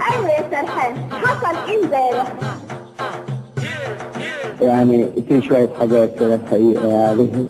ايوه يا سرحان، حصل ايه امبارح؟ يعني في شوية حاجات كده الحقيقة يعني.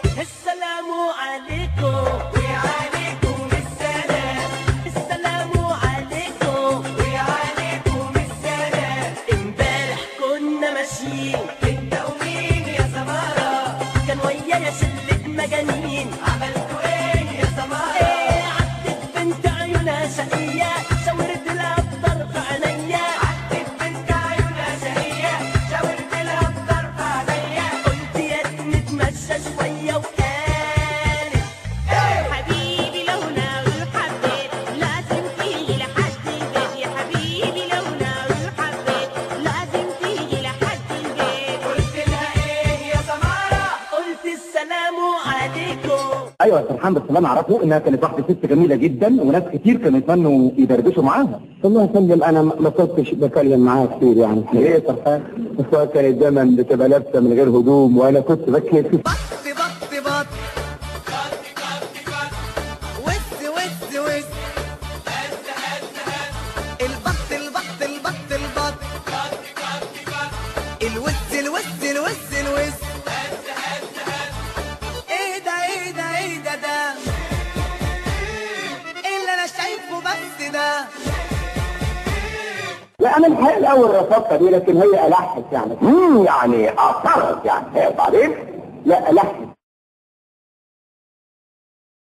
السلام عليكم وعليكم السلام، السلام عليكم وعليكم السلام. امبارح كنا ماشيين انت ومين يا سمارة، كان ويايا شلة مجانين. عملتوا ايه يا سمارة؟ ايه عدت بنت عيونها شقية، شاورت لها بطرف عينيا. عدت بنت عيونها شقية، شاورت لها بطرف عينيا. قلت يا نتمشى شوية وقالت حبيبي لو ناوي حبيت لازم تيجي لحد البيت. يا حبيبي لو ناوي حبيت لازم تيجي لحد البيت. قلت لها ايه يا سمارة؟ قلت السلام عليكم. ايوه يا سرحان، بس اللي انا اعرفه انها كانت واحده ست جميله جدا وناس كتير كانوا يتمنوا يدردشوا معاها. والله يا فندم انا ما كنتش بكلم معاها كتير يعني. ليه يا سرحان؟ بس كانت دايما بتبقى لابسه من غير هدوم وانا كنت بكيت. بط بط بط وز وز وز البط البط البط البط الوز الوز الوز الوز. ايه ده ايه ده ايه ده ده ايه اللي انا شايفه بس ده؟ لا انا الحقيقه الاول رفضتها دي، لكن هي الحت يعني يعني اثرت يعني. بعدين لا الحت